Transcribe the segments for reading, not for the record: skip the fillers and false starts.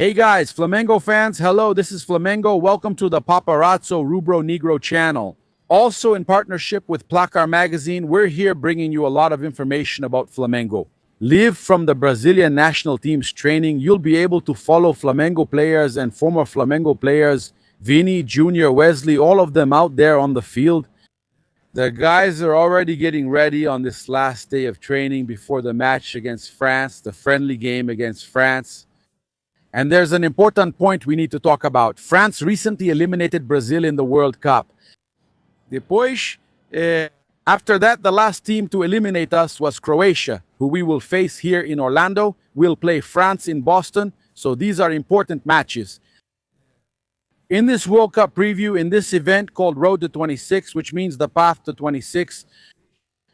Hey guys, Flamengo fans, hello, this is Flamengo. Welcome to the Paparazzo Rubro Negro channel. Also in partnership with Placar Magazine, we're here bringing you a lot of information about Flamengo. Live from the Brazilian national team's training, you'll be able to follow Flamengo players and former Flamengo players, Vini, Junior, Wesley, all of them out there on the field. The guys are already getting ready on this last day of training before the match against France, the friendly game against France. And there's an important point we need to talk about. France recently eliminated Brazil in the World Cup. Depois, after that, the last team to eliminate us was Croatia, who we will face here in Orlando. We'll play France in Boston, so these are important matches. In this World Cup preview, in this event called Road to 26, which means the path to 26,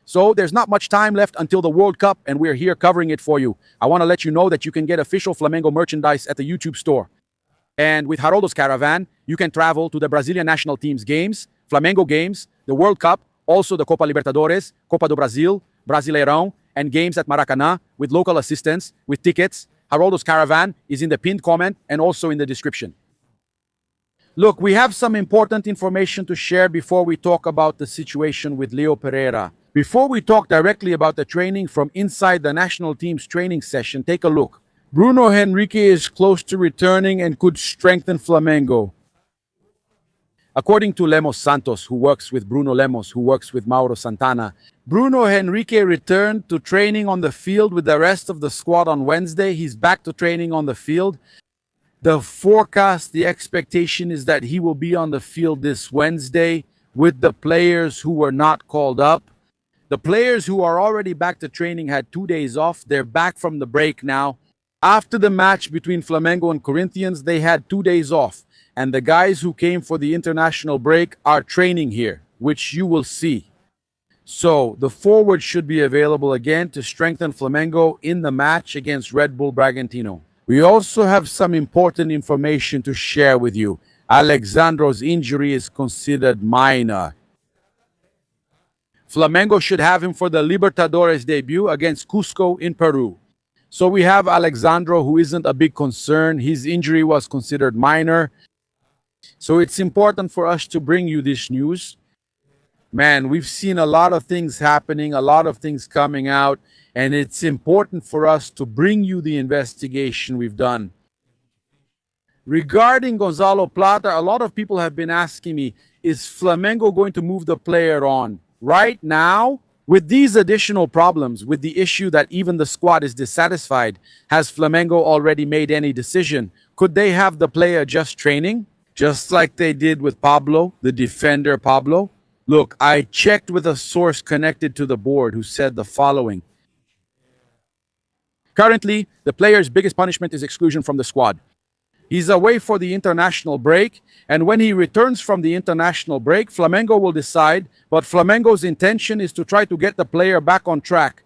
so there's not much time left until the World Cup, and we're here covering it for you. I want to let you know that you can get official Flamengo merchandise at the YouTube store. And with Haroldo's Caravan, you can travel to the Brazilian national team's games, Flamengo games, the World Cup, also the Copa Libertadores, Copa do Brasil, Brasileirão, and games at Maracanã with local assistance, with tickets. Haroldo's Caravan is in the pinned comment and also in the description. Look, we have some important information to share before we talk about the situation with Leo Pereira. Before we talk directly about the training from inside the national team's training session, take a look. Bruno Henrique is close to returning and could strengthen Flamengo. According to Lemos Santos, who works with Bruno Lemos, who works with Mauro Santana, Bruno Henrique returned to training on the field with the rest of the squad on Wednesday. He's back to training on the field. The forecast, the expectation is that he will be on the field this Wednesday with the players who were not called up. The players who are already back to training had 2 days off. They're back from the break now. After the match between Flamengo and Corinthians, they had 2 days off. And the guys who came for the international break are training here, which you will see. So the forward should be available again to strengthen Flamengo in the match against Red Bull Bragantino. We also have some important information to share with you. Alexandro's injury is considered minor. Flamengo should have him for the Libertadores debut against Cusco in Peru. So we have Alexandro, who isn't a big concern. His injury was considered minor. So it's important for us to bring you this news. Man, we've seen a lot of things happening, a lot of things coming out, and it's important for us to bring you the investigation we've done. Regarding Gonzalo Plata, a lot of people have been asking me, is Flamengo going to move the player on? Right now, with these additional problems, with the issue that even the squad is dissatisfied, has Flamengo already made any decision? Could they have the player just training? Just like they did with Pablo, the defender Pablo? Look, I checked with a source connected to the board who said the following. Currently, the player's biggest punishment is exclusion from the squad. He's away for the international break, and when he returns from the international break, Flamengo will decide, but Flamengo's intention is to try to get the player back on track.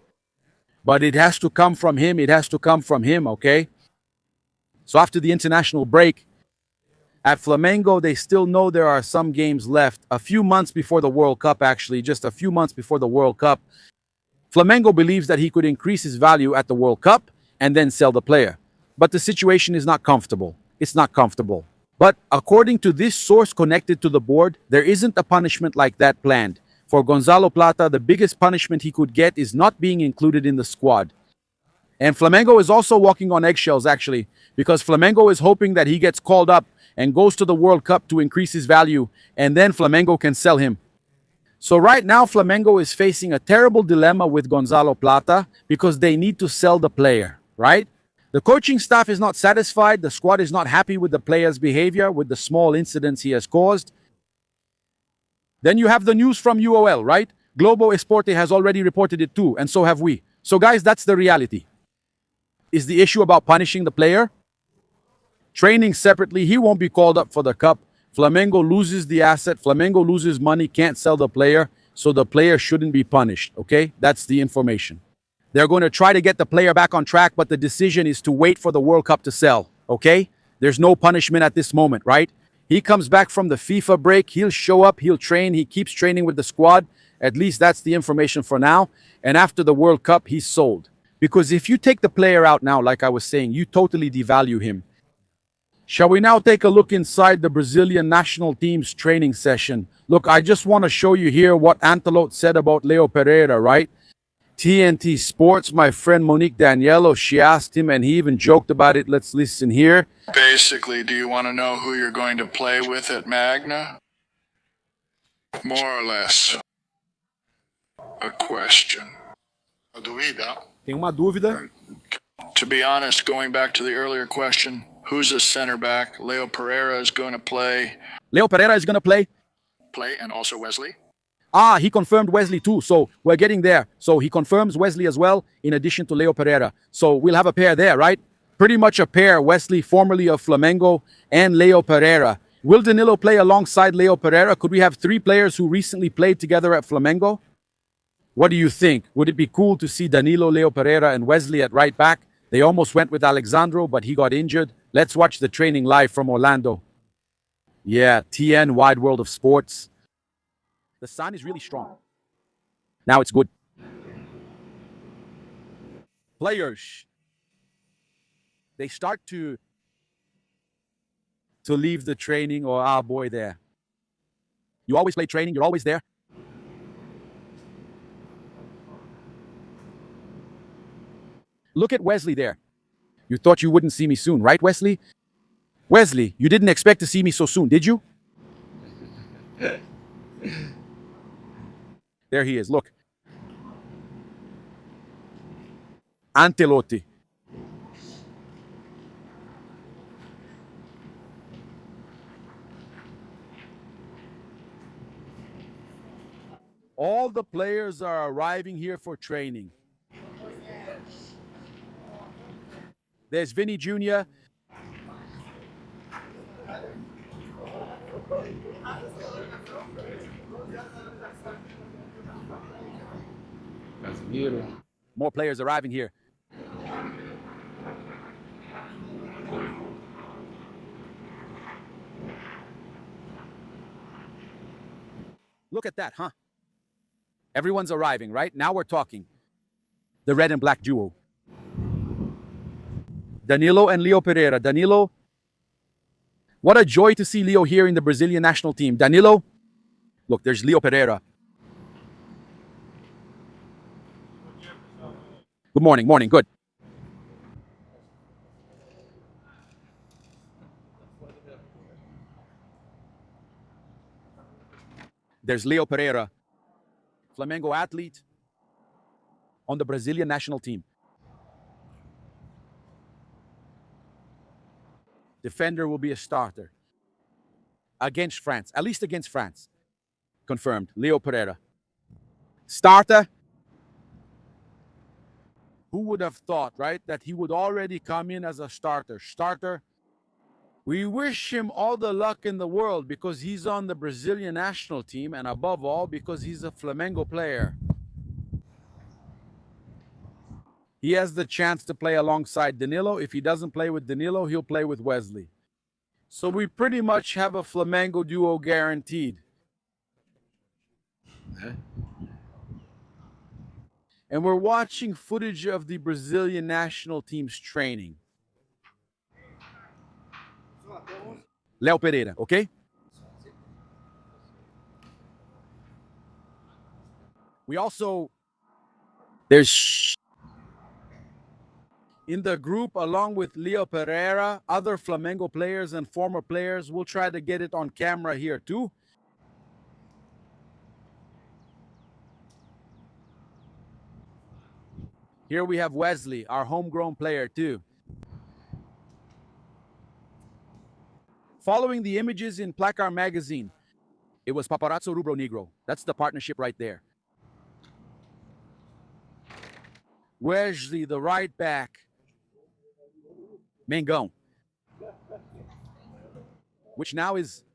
But it has to come from him, okay? So after the international break, at Flamengo, they still know there are some games left. A few months before the World Cup, actually, just a few months before the World Cup, Flamengo believes that he could increase his value at the World Cup and then sell the player. But the situation is not comfortable. It's not comfortable. But according to this source connected to the board, there isn't a punishment like that planned. For Gonzalo Plata, the biggest punishment he could get is not being included in the squad. And Flamengo is also walking on eggshells, actually, because Flamengo is hoping that he gets called up and goes to the World Cup to increase his value, and then Flamengo can sell him. So right now, Flamengo is facing a terrible dilemma with Gonzalo Plata because they need to sell the player, right? The coaching staff is not satisfied. The squad is not happy with the player's behavior, with the small incidents he has caused. Then you have the news from UOL, right? Globo Esporte has already reported it too, and so have we. So guys, that's the reality. Is the issue about punishing the player? Training separately, he won't be called up for the cup. Flamengo loses the asset. Flamengo loses money, can't sell the player. So the player shouldn't be punished, okay? That's the information. They're going to try to get the player back on track, but the decision is to wait for the World Cup to sell, okay? There's no punishment at this moment, right? He comes back from the FIFA break. He'll show up. He'll train. He keeps training with the squad. At least that's the information for now. And after the World Cup, he's sold. Because if you take the player out now, like I was saying, you totally devalue him. Shall we now take a look inside the Brazilian national team's training session? Look, I just want to show you here what Antelope said about Leo Pereira, right? TNT Sports, my friend Monique Daniello, she asked him and he even joked about it. Let's listen here. Basically, do you want to know who you're going to play with at Magna? More or less. A question. Tem uma dúvida. To be honest, going back to the earlier question, who's a center back? Leo Pereira is going to play. Leo Pereira is going to play. Play, and also Wesley? He confirmed Wesley too, so we're getting there. So he confirms Wesley as well, in addition to Leo Pereira. So we'll have a pair there, right? Pretty much a pair, Wesley, formerly of Flamengo, and Leo Pereira. Will Danilo play alongside Leo Pereira? Could we have three players who recently played together at Flamengo? What do you think? Would it be cool to see Danilo, Leo Pereira, and Wesley at right back? They almost went with Alexandro, but he got injured. Let's watch the training live from Orlando. Yeah, TN, Wide World of Sports. The sun is really strong. Now it's good. Players, they start to leave the training, or boy, there. You always play training, you're always there. Look at Wesley there. You thought you wouldn't see me soon, right, Wesley? Wesley, you didn't expect to see me so soon, did you? There he is, look. Antelope. All the players are arriving here for training. There's Vinny Jr. More players arriving here. Look at that, huh? Everyone's arriving, right? Now we're talking. The red and black duo. Danilo and Leo Pereira. Danilo, what a joy to see Leo here in the Brazilian national team. Danilo, look, there's Leo Pereira. Good morning, morning, good. There's Leo Pereira, Flamengo athlete on the Brazilian national team. Defender will be a starter against France, at least against France. Confirmed, Leo Pereira. Starter. Who would have thought, right, that he would already come in as a starter? Starter. We wish him all the luck in the world because he's on the Brazilian national team, and above all, because he's a Flamengo player. He has the chance to play alongside Danilo. If he doesn't play with Danilo, he'll play with Wesley. So we pretty much have a Flamengo duo guaranteed. And we're watching footage of the Brazilian national team's training. Leo Pereira, okay? We also, there's in the group, along with Leo Pereira, other Flamengo players and former players. We'll try to get it on camera here too. Here we have Wesley, our homegrown player too. Following the images in Placar magazine, it was Paparazzo Rubro Negro. That's the partnership right there. Wesley, the right back. Mengão, which now is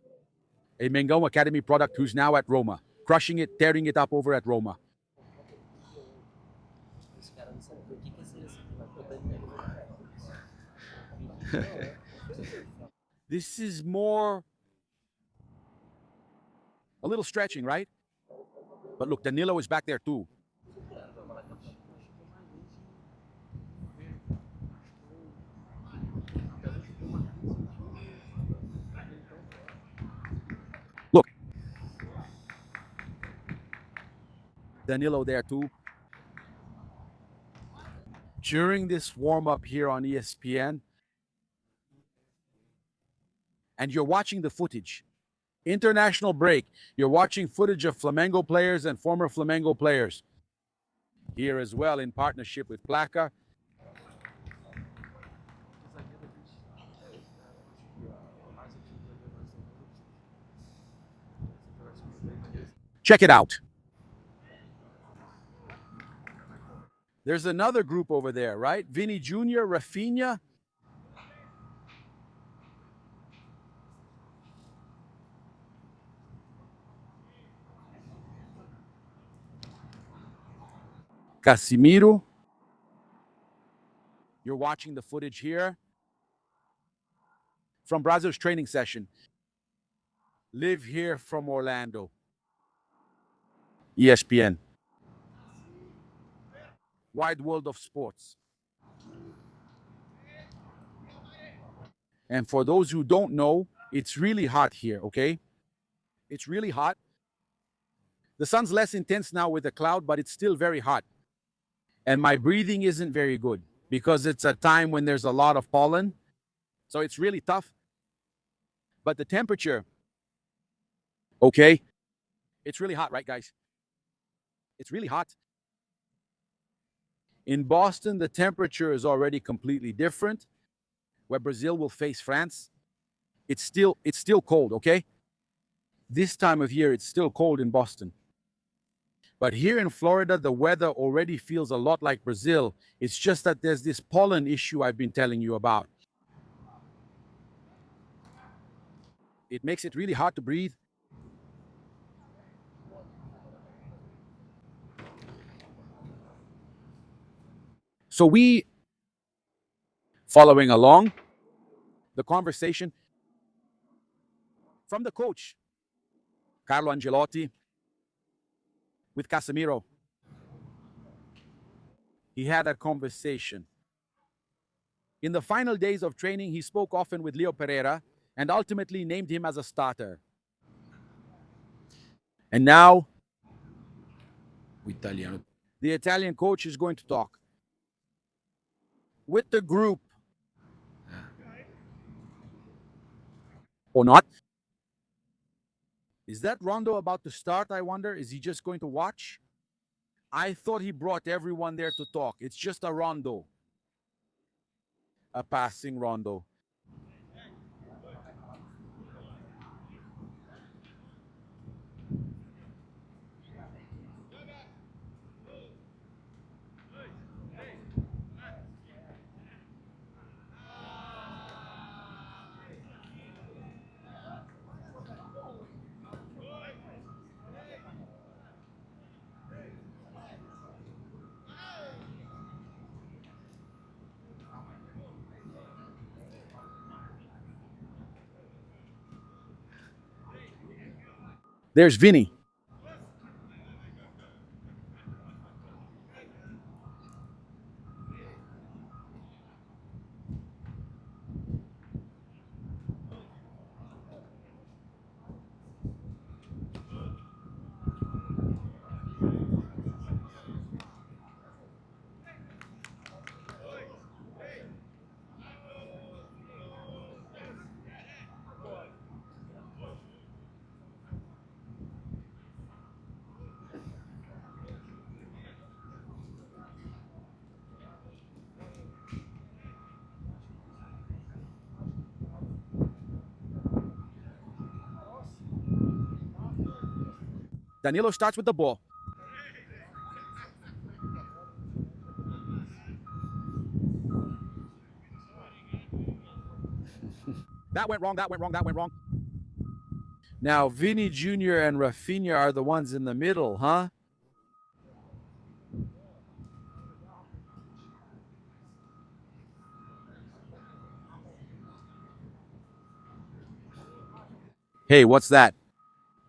a Mengão Academy product, who's now at Roma, crushing it, tearing it up over at Roma. This is more a little stretching, right? But look, Danilo is back there too. Danilo there too. During this warm-up here on ESPN, and you're watching the footage. International break. You're watching footage of Flamengo players and former Flamengo players. Here as well in partnership with Plaka. Check it out. There's another group over there, right? Vini Jr., Rafinha. Casimiro. You're watching the footage here from Brazil's training session. Live here from Orlando. ESPN. Wide world of sports. And for those who don't know, it's really hot here, okay? It's really hot. The sun's less intense now with the cloud, but it's still very hot. And my breathing isn't very good because it's a time when there's a lot of pollen. So it's really tough. But the temperature, okay? It's really hot, right, guys? It's really hot. In Boston, the temperature is already completely different, where Brazil will face France. It's still cold, okay? This time of year, it's still cold in Boston. But here in Florida, the weather already feels a lot like Brazil. It's just that there's this pollen issue I've been telling you about. It makes it really hard to breathe. So we, following along the conversation from the coach, Carlo Ancelotti, with Casemiro. He had a conversation. In the final days of training, he spoke often with Leo Pereira and ultimately named him as a starter. And now, the Italian coach is going to talk with the group. Or not. Is that Rondo about to start, I wonder? Is he just going to watch? I thought he brought everyone there to talk. It's just a Rondo. A passing Rondo. There's Vinny. Danilo starts with the ball. That went wrong, that went wrong, that went wrong. Now, Vinny Jr. and Rafinha are the ones in the middle, huh? Hey, what's that?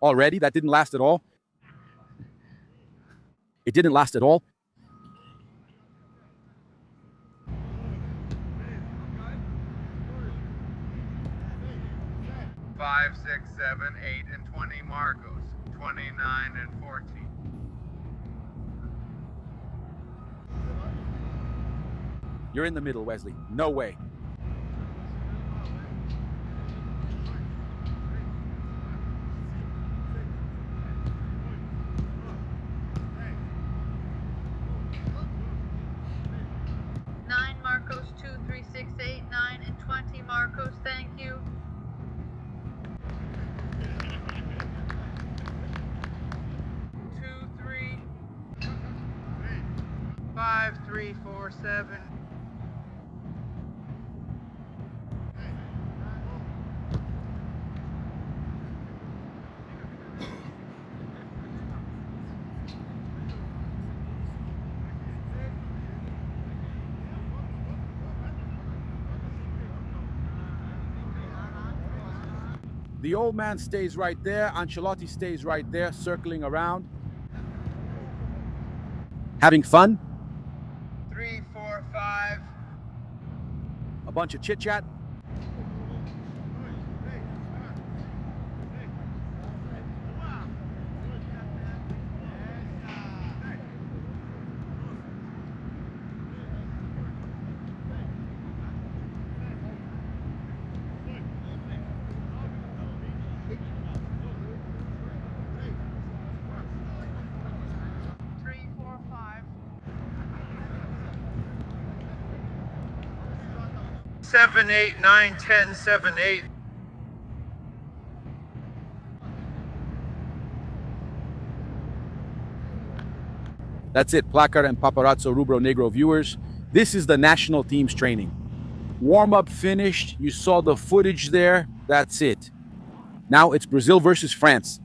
Already? That didn't last at all? It didn't last at all? 5, 6, 7, 8, and 20 Marcos. 29 and 14. You're in the middle, Wesley. No way. Marcos 23689 and 20 Marcos, thank you. 235347. The old man stays right there. Ancelotti stays right there, circling around. Having fun? 345. A bunch of chit-chat? Seven, 8, 9, 10, 7, 8. That's it, Placar and Paparazzo Rubro Negro viewers. This is the national team's training. Warm-up finished. You saw the footage there. That's it. Now it's Brazil versus France.